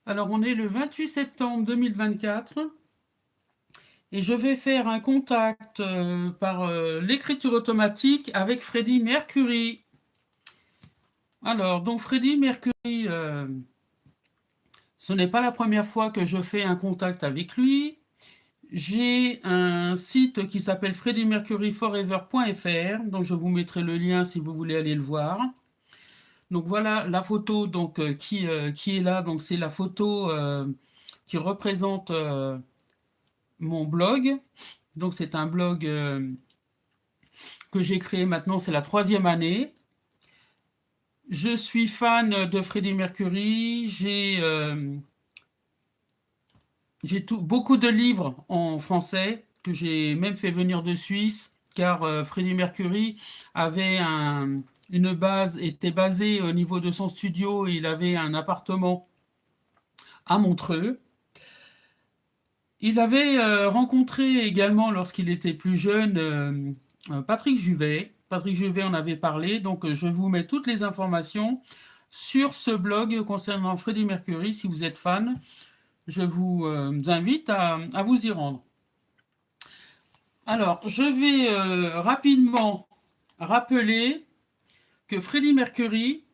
Alors, on est le 28 septembre 2024 et je vais faire un contact par l'écriture automatique avec Freddie Mercury. Alors, donc Freddie Mercury, ce n'est pas la première fois que je fais un contact avec lui. J'ai un site qui s'appelle freddiemercuryforever.fr, donc je vous mettrai le lien si vous voulez aller le voir. Donc voilà la photo qui est là. Donc c'est la photo qui représente mon blog. Donc c'est un blog que j'ai créé maintenant, c'est la 3e année. Je suis fan de Freddie Mercury. J'ai beaucoup de livres en français que j'ai même fait venir de Suisse, car Freddie Mercury avait une base, était basé au niveau de son studio. Il avait un appartement à Montreux. Il avait rencontré également, lorsqu'il était plus jeune, Patrick Juvet. Patrick Juvet en avait parlé, donc je vous mets toutes les informations sur ce blog concernant Freddie Mercury. Si vous êtes fan, je vous invite à vous y rendre. Alors, je vais rapidement rappeler que Freddie Mercury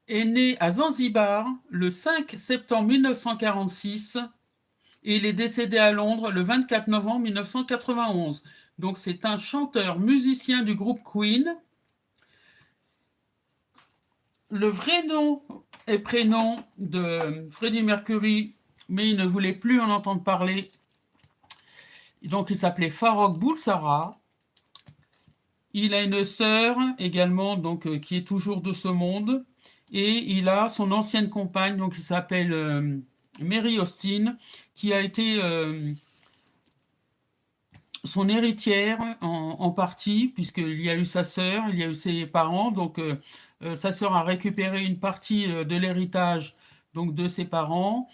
est né à Zanzibar le 5 septembre 1946 et il est décédé à Londres le 24 novembre 1991. Donc c'est un chanteur musicien du groupe Queen. Le vrai nom et prénom de Freddie Mercury, mais il ne voulait plus en entendre parler. Donc il s'appelait Farrokh Bulsara. Il a une sœur également, donc qui est toujours de ce monde, et il a son ancienne compagne, donc qui s'appelle Mary Austin, qui a été son héritière en partie, puisqu'il y a eu sa sœur, il y a eu ses parents, donc sa sœur a récupéré une partie de l'héritage donc de ses parents,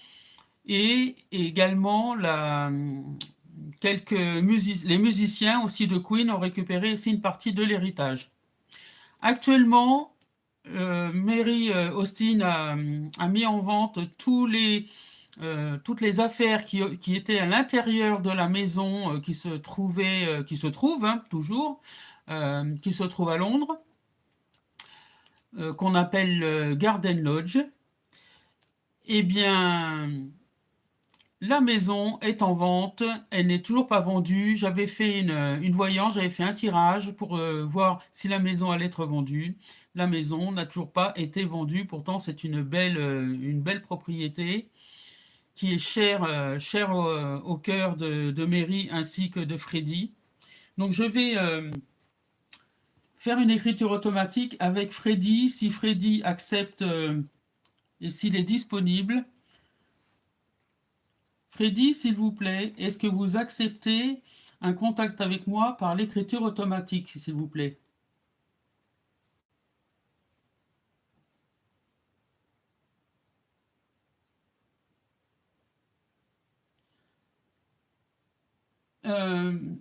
et également les musiciens aussi de Queen ont récupéré aussi une partie de l'héritage. Actuellement, Mary Austin a mis en vente toutes les affaires qui étaient à l'intérieur de la maison qui se trouve toujours, qui se trouve à Londres, qu'on appelle Garden Lodge. Eh bien, la maison est en vente, elle n'est toujours pas vendue. J'avais fait une voyance, j'avais fait un tirage pour voir si la maison allait être vendue. La maison n'a toujours pas été vendue, pourtant c'est une belle propriété qui est chère au cœur de Mary ainsi que de Freddy. Donc je vais faire une écriture automatique avec Freddy, si Freddy accepte et s'il est disponible. Freddy, s'il vous plaît, est-ce que vous acceptez un contact avec moi par l'écriture automatique, s'il vous plaît?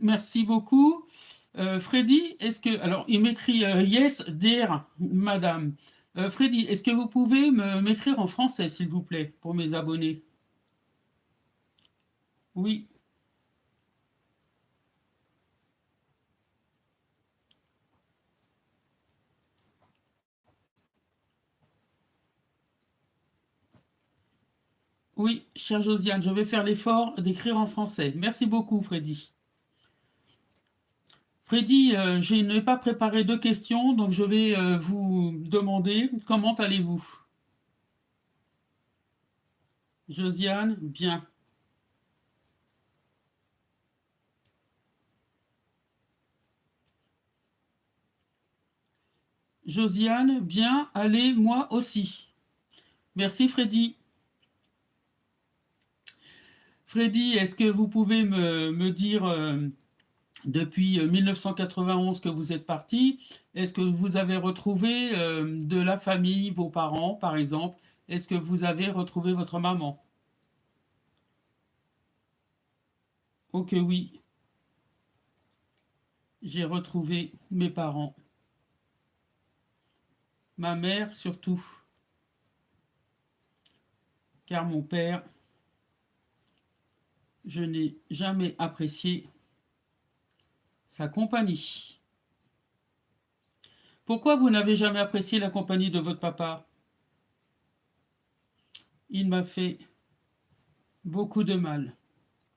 Merci beaucoup. Freddy, est-ce que... Alors, il m'écrit Yes, dear madame. Freddy, est-ce que vous pouvez m'écrire en français, s'il vous plaît, pour mes abonnés? Oui. Oui, chère Josiane, je vais faire l'effort d'écrire en français. Merci beaucoup, Freddy. Freddy, je n'ai pas préparé de questions, donc je vais vous demander comment allez-vous? Josiane, bien. Josiane, bien. Allez, moi aussi. Merci, Freddy. Freddy, est-ce que vous pouvez me dire depuis 1991 que vous êtes parti, est-ce que vous avez retrouvé de la famille, vos parents par exemple? Est-ce que vous avez retrouvé votre maman? Ok, oui, j'ai retrouvé mes parents. Ma mère surtout. car mon père, je n'ai jamais apprécié sa compagnie. Pourquoi vous n'avez jamais apprécié la compagnie de votre papa? Il m'a fait beaucoup de mal.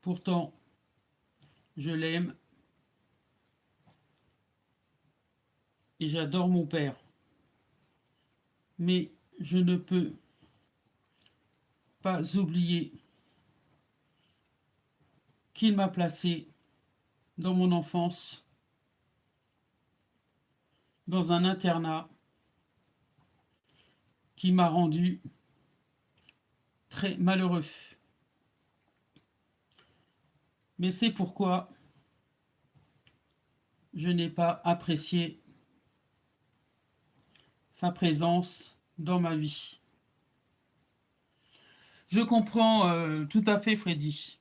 Pourtant, je l'aime et j'adore mon père. Mais je ne peux pas oublier qu'il m'a placé dans mon enfance dans un internat qui m'a rendu très malheureux. Mais c'est pourquoi je n'ai pas apprécié sa présence dans ma vie. Je comprends tout à fait Freddy.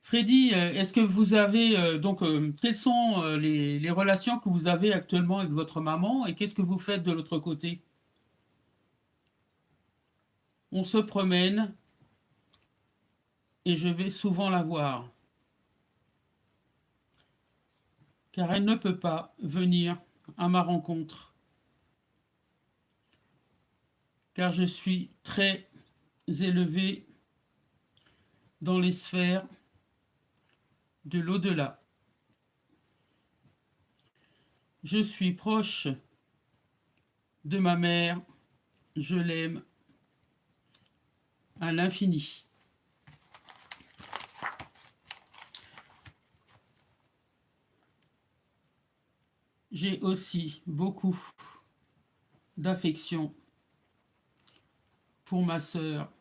Freddy, est-ce que vous avez quelles sont les relations que vous avez actuellement avec votre maman et qu'est-ce que vous faites de l'autre côté? On se promène et je vais souvent la voir, car elle ne peut pas venir à ma rencontre, car je suis très élevé dans les sphères de l'au-delà. Je suis proche de ma mère, je l'aime à l'infini. J'ai aussi beaucoup d'affection pour ma sœur.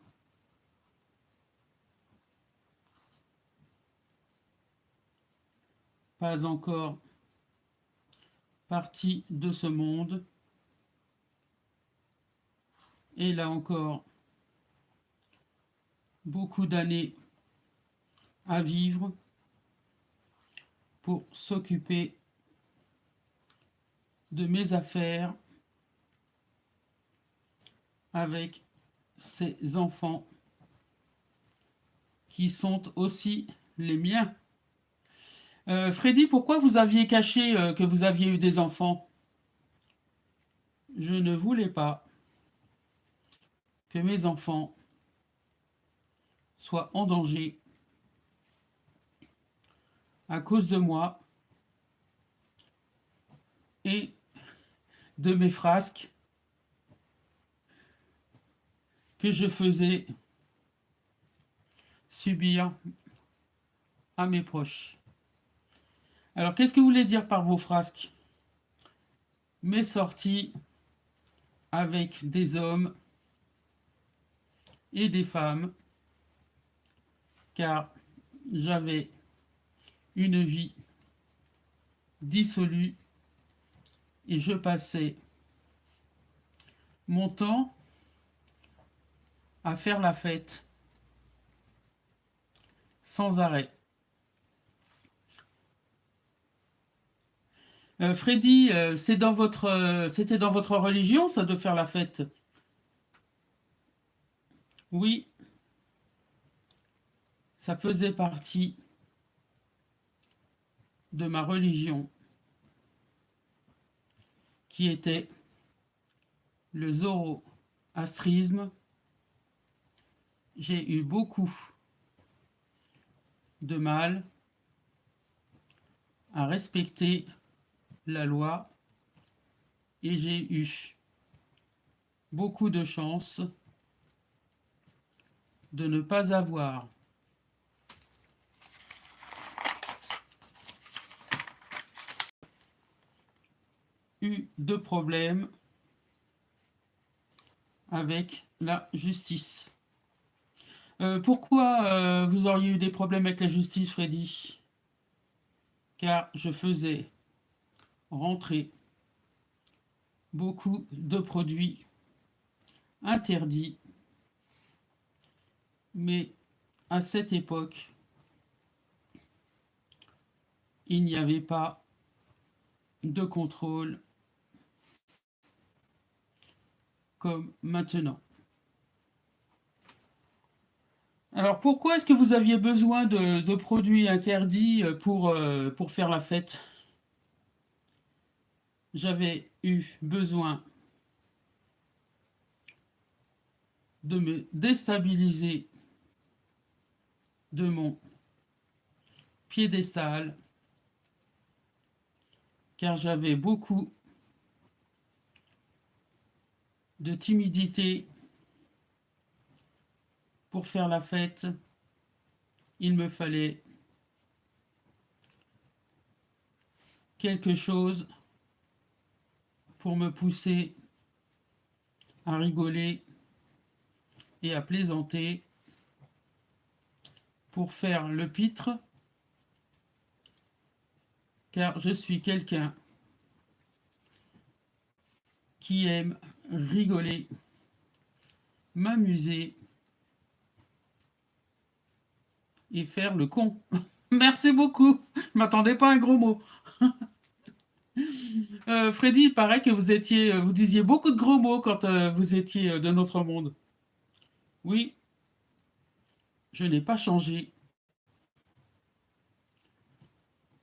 Pas encore partie de ce monde. Et là encore, beaucoup d'années à vivre pour s'occuper de mes affaires avec ses enfants qui sont aussi les miens. Freddy, pourquoi vous aviez caché que vous aviez eu des enfants? Je ne voulais pas que mes enfants soient en danger à cause de moi et de mes frasques que je faisais subir à mes proches. Alors, qu'est-ce que vous voulez dire par vos frasques? Mes sorties avec des hommes et des femmes, car j'avais une vie dissolue et je passais mon temps à faire la fête sans arrêt. Freddy, c'était dans votre religion, ça, de faire la fête? Oui, ça faisait partie de ma religion, qui était le zoroastrisme. J'ai eu beaucoup de mal à respecter la loi et j'ai eu beaucoup de chance de ne pas avoir eu de problème avec la justice. Pourquoi vous auriez eu des problèmes avec la justice, Freddy? Car je faisais rentrer beaucoup de produits interdits, mais à cette époque, il n'y avait pas de contrôle comme maintenant. Alors pourquoi est-ce que vous aviez besoin de produits interdits pour faire la fête? J'avais eu besoin de me déstabiliser de mon piédestal, car j'avais beaucoup de timidité pour faire la fête. Il me fallait quelque chose pour me pousser à rigoler et à plaisanter, pour faire le pitre, car je suis quelqu'un qui aime rigoler, m'amuser et faire le con. Merci beaucoup. Je m'attendais pas à un gros mot. Freddy, il paraît que vous disiez beaucoup de gros mots quand vous étiez de notre monde. Oui, je n'ai pas changé.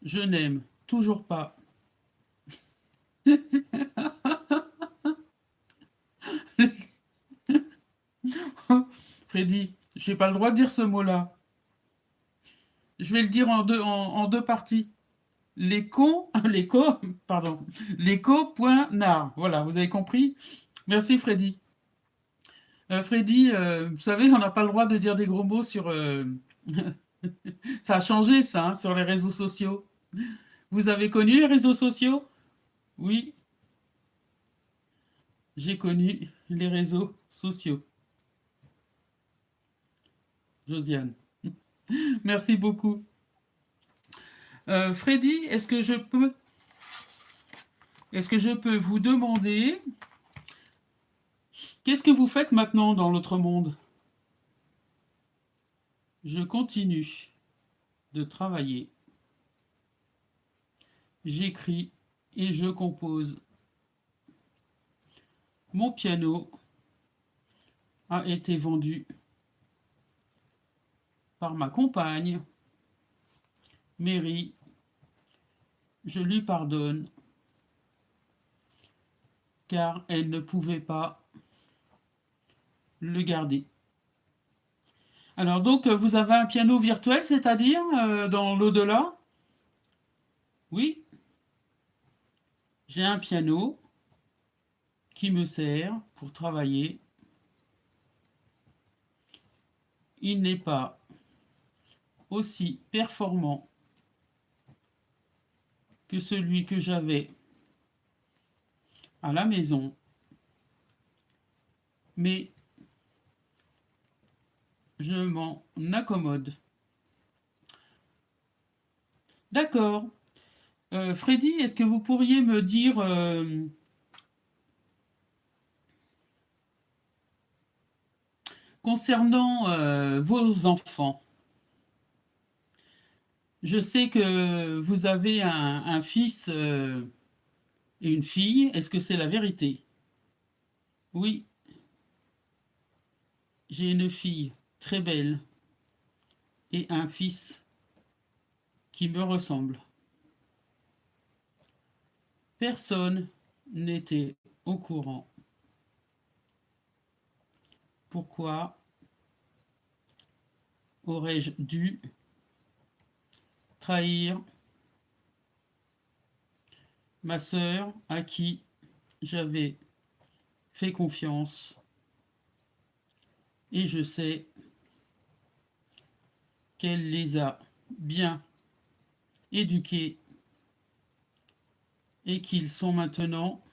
Je n'aime toujours pas. Freddy, j'ai pas le droit de dire ce mot-là. Je vais le dire en deux parties. Les cons, pardon, les co.nar. Voilà, vous avez compris? Merci Freddy. Freddy, vous savez, on n'a pas le droit de dire des gros mots sur. Ça a changé, ça, hein, sur les réseaux sociaux. Vous avez connu les réseaux sociaux? Oui, j'ai connu les réseaux sociaux. Josiane. Merci beaucoup. Freddy, est-ce que je peux vous demander qu'est-ce que vous faites maintenant dans l'autre monde? Je continue de travailler. J'écris et je compose. Mon piano a été vendu par ma compagne, Mary. Je lui pardonne, car elle ne pouvait pas le garder. Alors donc, vous avez un piano virtuel, c'est-à-dire dans l'au-delà? Oui, j'ai un piano qui me sert pour travailler. Il n'est pas aussi performant que celui que j'avais à la maison, mais je m'en accommode. D'accord. Freddy, est-ce que vous pourriez me dire concernant vos enfants? Je sais que vous avez un fils et une fille. Est-ce que c'est la vérité? Oui, j'ai une fille très belle et un fils qui me ressemble. Personne n'était au courant. Pourquoi aurais-je dû trahir ma sœur à qui j'avais fait confiance? Et je sais qu'elle les a bien éduqués et qu'ils sont maintenant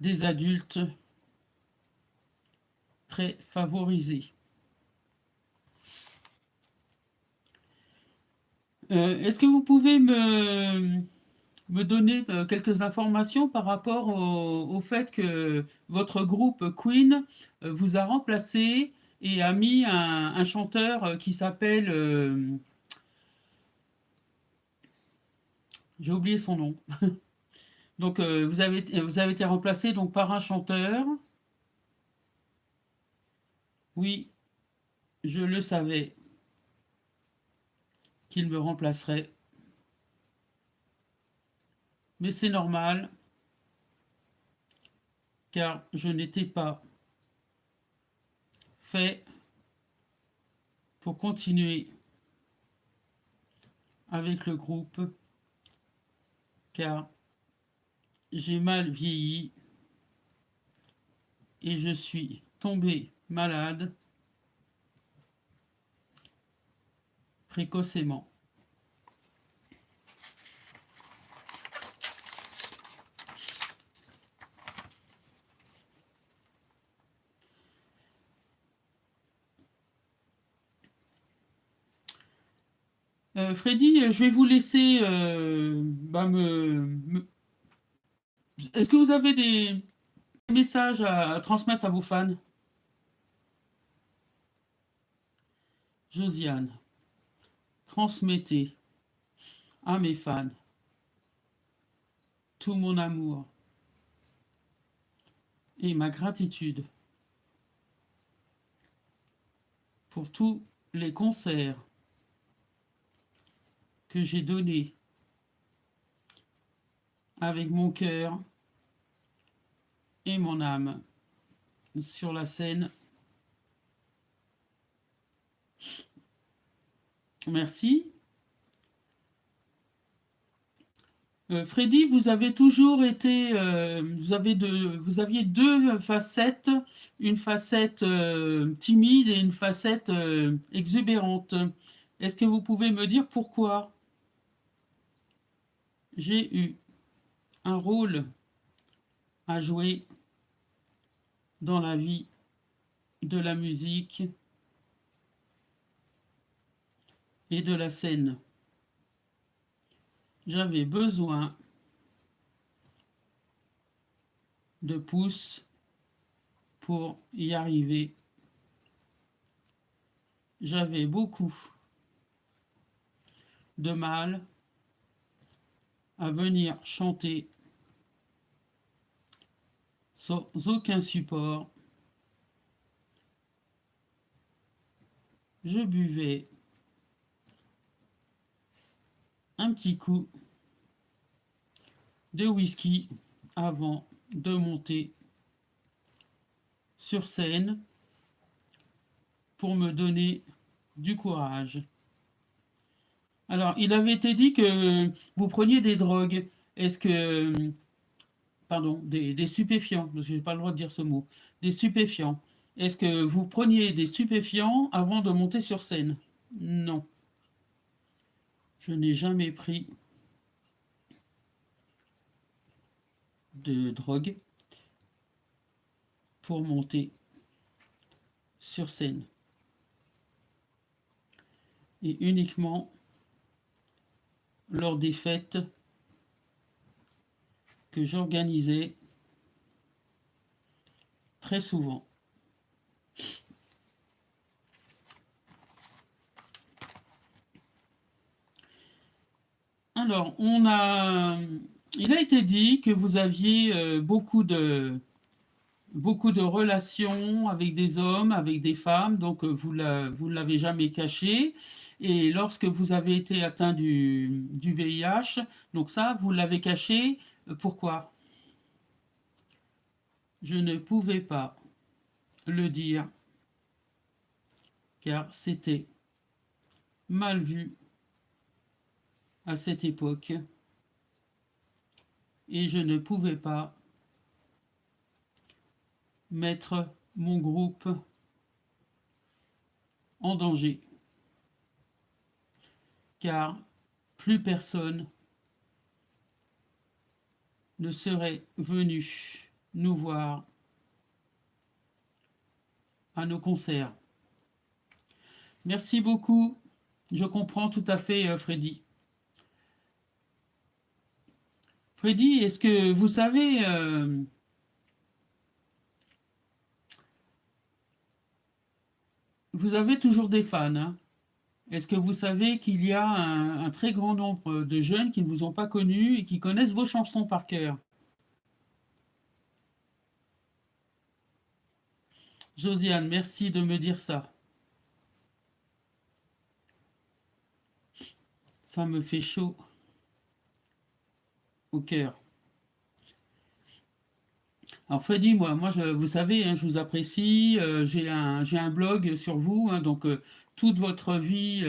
des adultes très favorisés. Est-ce que vous pouvez me donner quelques informations par rapport au fait que votre groupe Queen vous a remplacé et a mis un chanteur qui s'appelle... j'ai oublié son nom. Donc vous avez été remplacé donc, par un chanteur. Oui, je le savais qu'il me remplacerait, mais c'est normal, car je n'étais pas fait pour continuer avec le groupe, car j'ai mal vieilli et je suis tombé malade précocement. Freddy, je vais vous laisser Est-ce que vous avez des messages à transmettre à vos fans? Josiane, transmettez à mes fans tout mon amour et ma gratitude pour tous les concerts que j'ai donnés avec mon cœur et mon âme sur la scène. Merci. Freddy, vous avez toujours été, vous aviez deux facettes, une facette timide et une facette exubérante. Est-ce que vous pouvez me dire pourquoi? J'ai eu un rôle à jouer dans la vie de la musique et de la scène. J'avais besoin de pouces pour y arriver. J'avais beaucoup de mal à venir chanter sans aucun support. Je buvais un petit coup de whisky avant de monter sur scène pour me donner du courage. Alors, il avait été dit que vous preniez des drogues. Est-ce que... Pardon, des stupéfiants, parce que je n'ai pas le droit de dire ce mot. Des stupéfiants. Est-ce que vous preniez des stupéfiants avant de monter sur scène? Non. Je n'ai jamais pris de drogue pour monter sur scène. Et uniquement lors des fêtes que j'organisais très souvent. Alors, il a été dit que vous aviez beaucoup de relations avec des hommes, avec des femmes, donc vous ne l'avez jamais caché. Et lorsque vous avez été atteint du VIH, donc ça, vous l'avez caché. Pourquoi? Je ne pouvais pas le dire, car c'était mal vu à cette époque. Et je ne pouvais pas mettre mon groupe en danger, car plus personne ne serait venu nous voir à nos concerts. Merci beaucoup. Je comprends tout à fait, Freddy. Freddy, est-ce que vous savez... vous avez toujours des fans, hein? Est-ce que vous savez qu'il y a un très grand nombre de jeunes qui ne vous ont pas connu et qui connaissent vos chansons par cœur? Josiane, merci de me dire ça. Ça me fait chaud au cœur. Alors Freddy, vous savez, hein, je vous apprécie. J'ai un blog sur vous, hein, donc toute votre vie,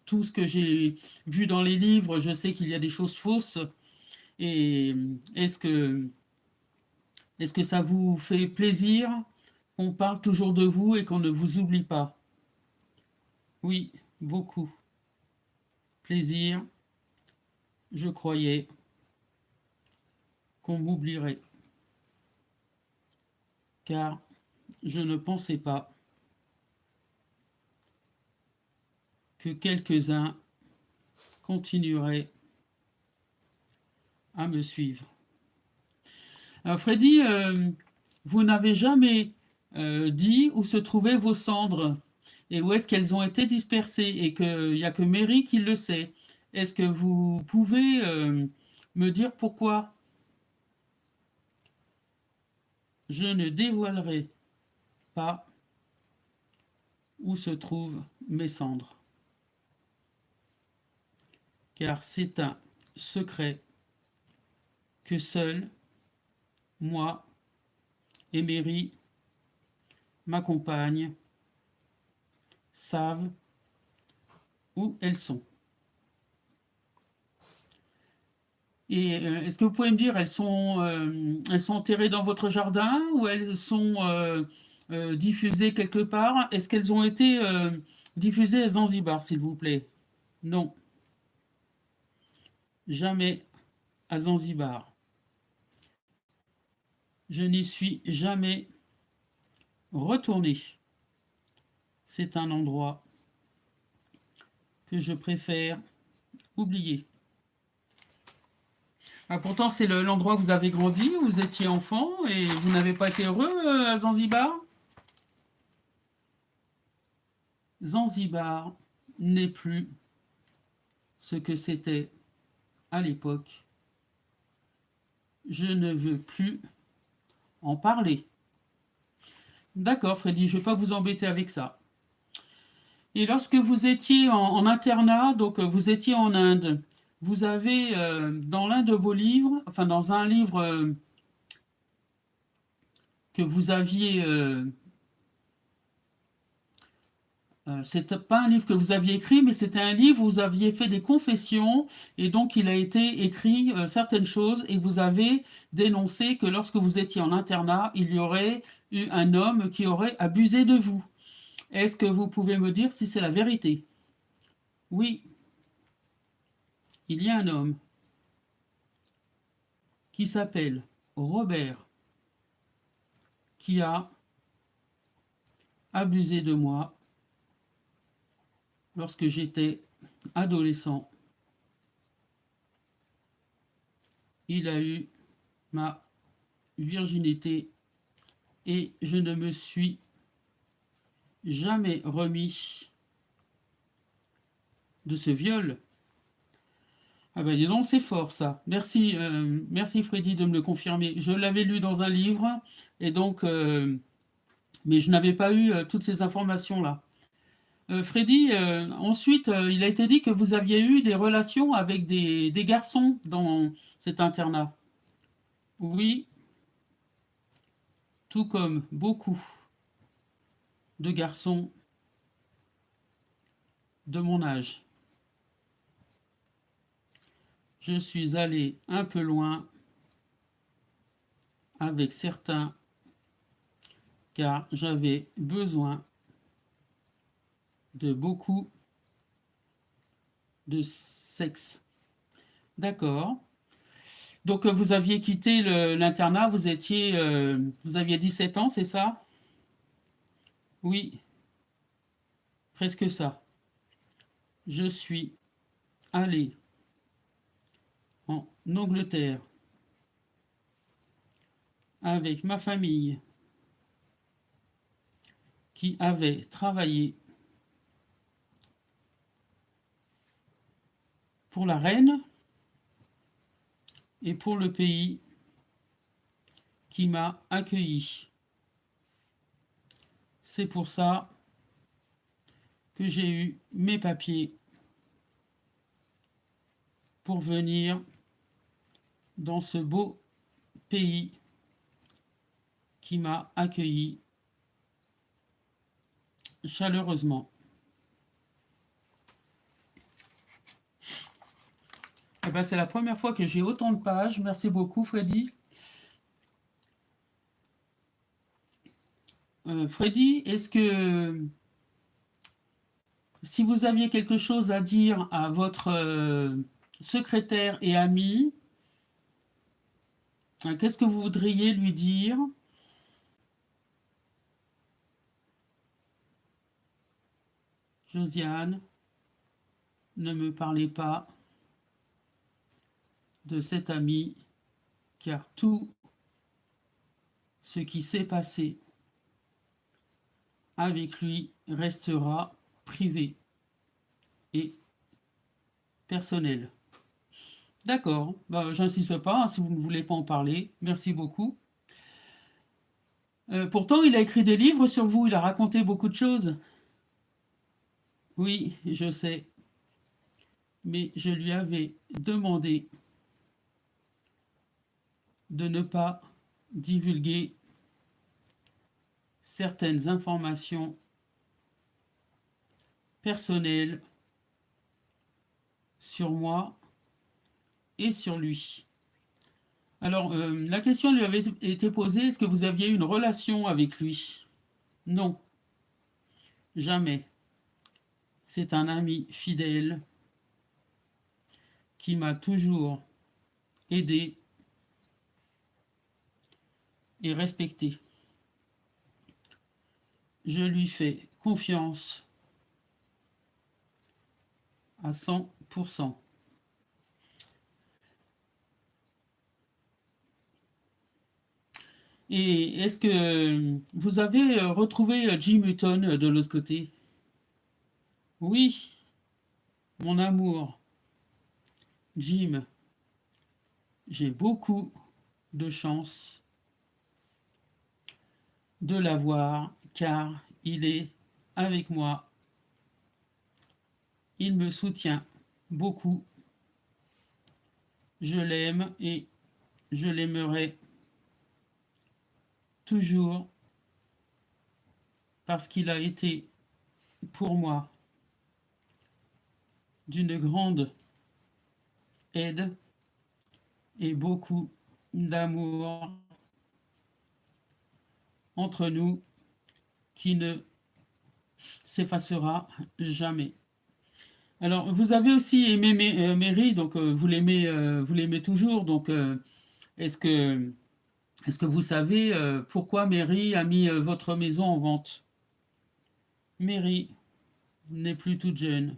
tout ce que j'ai vu dans les livres, je sais qu'il y a des choses fausses. Et est-ce que ça vous fait plaisir qu'on parle toujours de vous et qu'on ne vous oublie pas? Oui, beaucoup. Plaisir. Je croyais qu'on m'oublierait, car je ne pensais pas que quelques-uns continueraient à me suivre. Alors Freddy, vous n'avez jamais dit où se trouvaient vos cendres et où est-ce qu'elles ont été dispersées et qu'il n'y a que Mary qui le sait. Est-ce que vous pouvez me dire pourquoi? Je ne dévoilerai pas où se trouvent mes cendres, car c'est un secret que seul moi et Mary, ma compagne, savent où elles sont. Et est-ce que vous pouvez me dire, elles sont enterrées dans votre jardin ou elles sont diffusées quelque part? Est-ce qu'elles ont été diffusées à Zanzibar, s'il vous plaît? Non, jamais à Zanzibar. Je n'y suis jamais retourné. C'est un endroit que je préfère oublier. Ah, pourtant, c'est l'endroit où vous avez grandi, où vous étiez enfant, et vous n'avez pas été heureux à Zanzibar? Zanzibar n'est plus ce que c'était à l'époque. Je ne veux plus en parler. D'accord, Freddy, je ne vais pas vous embêter avec ça. Et lorsque vous étiez en internat, donc vous étiez en Inde, vous avez dans l'un de vos livres, enfin dans un livre que vous aviez, c'était pas un livre que vous aviez écrit, mais c'était un livre où vous aviez fait des confessions, et donc il a été écrit certaines choses, et vous avez dénoncé que lorsque vous étiez en internat, il y aurait eu un homme qui aurait abusé de vous. Est-ce que vous pouvez me dire si c'est la vérité? Oui, il y a un homme qui s'appelle Robert qui a abusé de moi lorsque j'étais adolescent. Il a eu ma virginité et je ne me suis jamais remis de ce viol. Ah ben dis donc, c'est fort ça. Merci, merci Freddy de me le confirmer. Je l'avais lu dans un livre, et donc, mais je n'avais pas eu toutes ces informations-là. Freddy, ensuite, il a été dit que vous aviez eu des relations avec des garçons dans cet internat. Oui, tout comme beaucoup de garçons de mon âge. Je suis allé un peu loin avec certains car j'avais besoin de beaucoup de sexe. D'accord. Donc vous aviez quitté l'internat, vous aviez 17 ans, c'est ça? Oui, presque ça. Je suis allé en Angleterre avec ma famille qui avait travaillé pour la reine et pour le pays qui m'a accueilli. C'est pour ça que j'ai eu mes papiers pour venir dans ce beau pays qui m'a accueilli chaleureusement. Eh ben, c'est la première fois que j'ai autant de pages. Merci beaucoup, Freddy. Freddy, est-ce que si vous aviez quelque chose à dire à votre secrétaire et ami, qu'est-ce que vous voudriez lui dire? Josiane, ne me parlez pas de cet ami, car tout ce qui s'est passé avec lui restera privé et personnel. D'accord, bah, j'insiste pas, hein, si vous ne voulez pas en parler. Merci beaucoup. Pourtant, il a écrit des livres sur vous, il a raconté beaucoup de choses. Oui, je sais, mais je lui avais demandé de ne pas divulguer certaines informations personnelles sur moi et sur lui. Alors, la question lui avait été posée, est-ce que vous aviez une relation avec lui? Non, jamais. C'est un ami fidèle qui m'a toujours aidé et respecté. Je lui fais confiance à 100%. Et est-ce que vous avez retrouvé Jim Hutton de l'autre côté? Oui, mon amour, Jim, j'ai beaucoup de chance de l'avoir car il est avec moi. Il me soutient beaucoup. Je l'aime et je l'aimerai toujours parce qu'il a été pour moi d'une grande aide et beaucoup d'amour entre nous qui ne s'effacera jamais. Alors, vous avez aussi aimé Mary, donc vous l'aimez toujours. Donc, est-ce que vous savez pourquoi Mary a mis votre maison en vente? Mary n'est plus toute jeune.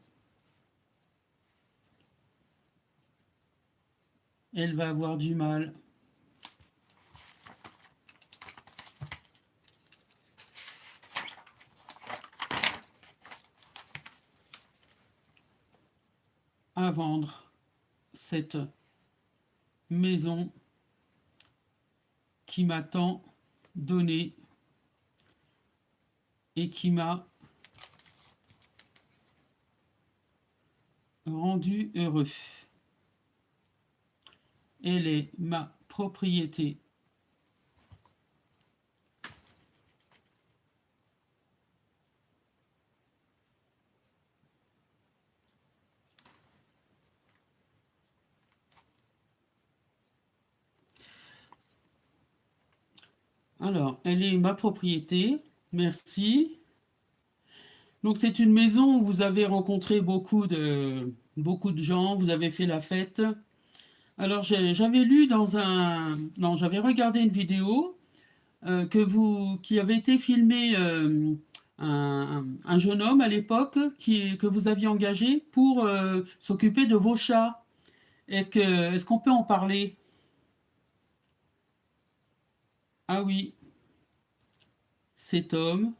Elle va avoir du mal à vendre cette maison qui m'a tant donné et qui m'a rendu heureux. Elle est ma propriété. Alors, elle est ma propriété. Merci. Donc, c'est une maison où vous avez rencontré beaucoup de gens, vous avez fait la fête. Alors, j'avais lu dans un... Non, j'avais regardé une vidéo qui avait été filmé un jeune homme à l'époque que vous aviez engagé pour s'occuper de vos chats. Est-ce qu'on peut en parler? Ah oui, cet homme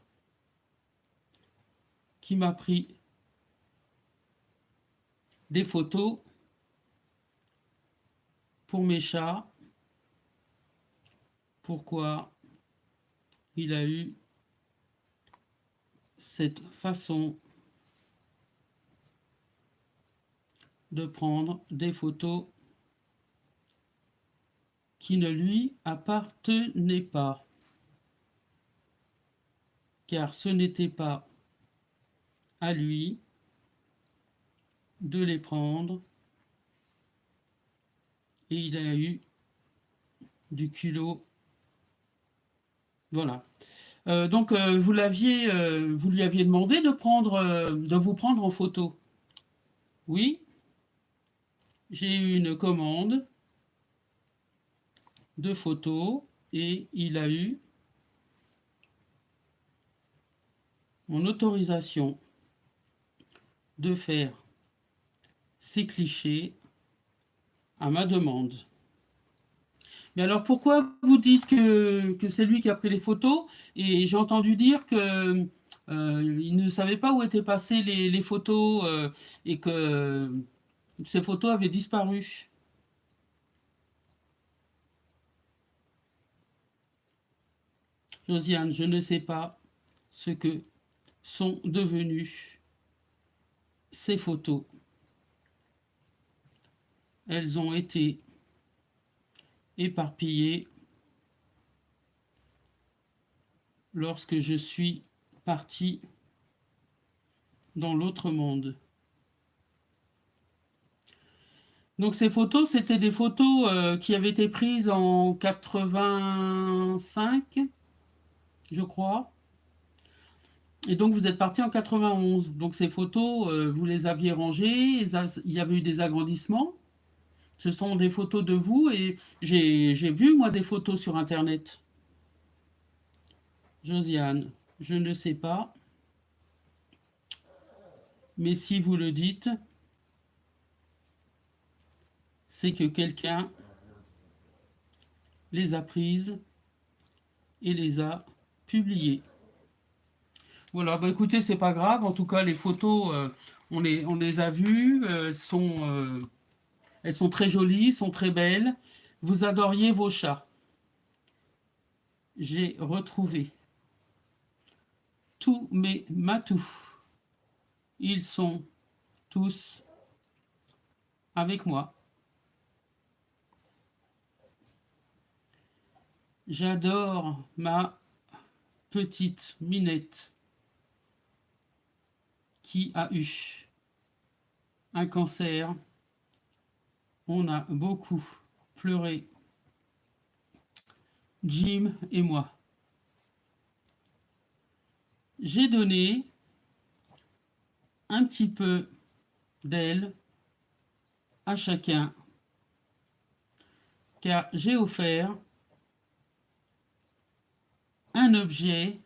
qui m'a pris des photos pour mes chats. Pourquoi il a eu cette façon de prendre des photos qui ne lui appartenaient pas, car ce n'était pas à lui de les prendre, et il a eu du culot. Voilà. Donc vous lui aviez demandé de vous prendre en photo. Oui, j'ai eu une commande de photos et il a eu mon autorisation de faire ces clichés à ma demande. Mais alors pourquoi vous dites que c'est lui qui a pris les photos? Et j'ai entendu dire que il ne savait pas où étaient passées les photos et que ces photos avaient disparu. Josiane, je ne sais pas ce que sont devenues ces photos. Elles ont été éparpillées lorsque je suis partie dans l'autre monde. Donc ces photos, c'était des photos qui avaient été prises en 85, je crois. Et donc vous êtes parti en 91. Donc ces photos, vous les aviez rangées, il y avait eu des agrandissements. Ce sont des photos de vous et j'ai vu, moi, des photos sur Internet. Josiane, je ne sais pas, mais si vous le dites, c'est que quelqu'un les a prises et les a publiées. Voilà, bah écoutez, c'est pas grave. En tout cas, les photos, on les a vues. Elles sont très jolies, sont très belles. Vous adoriez vos chats. J'ai retrouvé tous mes matous. Ils sont tous avec moi. J'adore ma petite Minette qui a eu un cancer. On a beaucoup pleuré, Jim et moi. J'ai donné un petit peu d'elle à chacun, car j'ai offert un objet,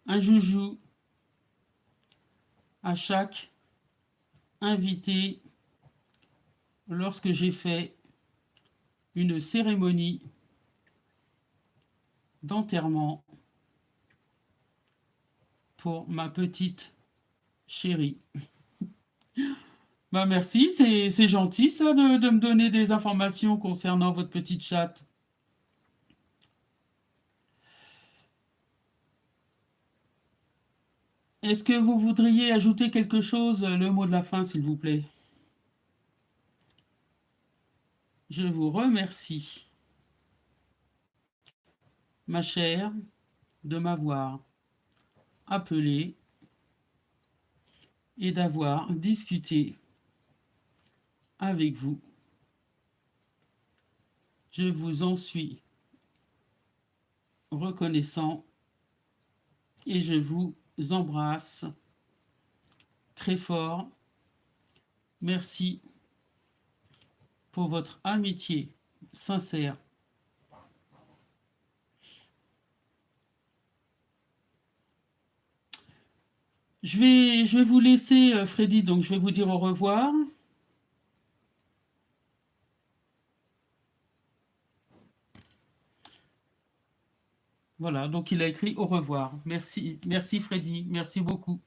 un joujou, à chaque invité lorsque j'ai fait une cérémonie d'enterrement pour ma petite chérie. Bah merci, c'est gentil ça de me donner des informations concernant votre petite chatte. Est-ce que vous voudriez ajouter quelque chose, le mot de la fin, s'il vous plaît? Je vous remercie, ma chère, de m'avoir appelé et d'avoir discuté avec vous. Je vous en suis reconnaissant et je vous embrasse très fort. Merci pour votre amitié sincère. Je vais vous laisser, Freddy, donc je vais vous dire au revoir. Voilà, donc il a écrit au revoir. Merci, merci Freddy, merci beaucoup.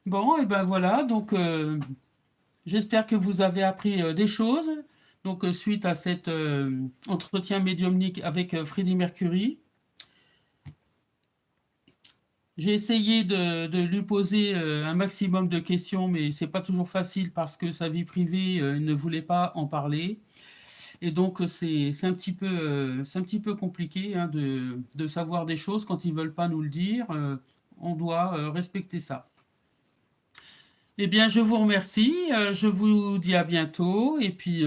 Bon, et ben voilà, donc j'espère que vous avez appris des choses. Donc suite à cet entretien médiumnique avec Freddie Mercury. J'ai essayé de lui poser un maximum de questions, mais c'est pas toujours facile parce que sa vie privée, il ne voulait pas en parler. Et donc, c'est un petit peu compliqué hein, de savoir des choses quand ils veulent pas nous le dire. On doit respecter ça. Eh bien, je vous remercie. Je vous dis à bientôt. Et puis,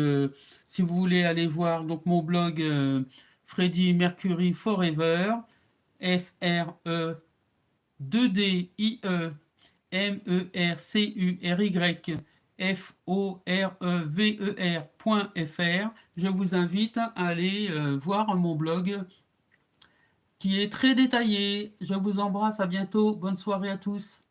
si vous voulez aller voir donc mon blog Freddie Mercury Forever, F-R-E 2-D-I-E-M-E-R-C-U-R-Y F-O-R-E-V-E-R.fr. Je vous invite à aller voir mon blog qui est très détaillé. Je vous embrasse, à bientôt. Bonne soirée à tous.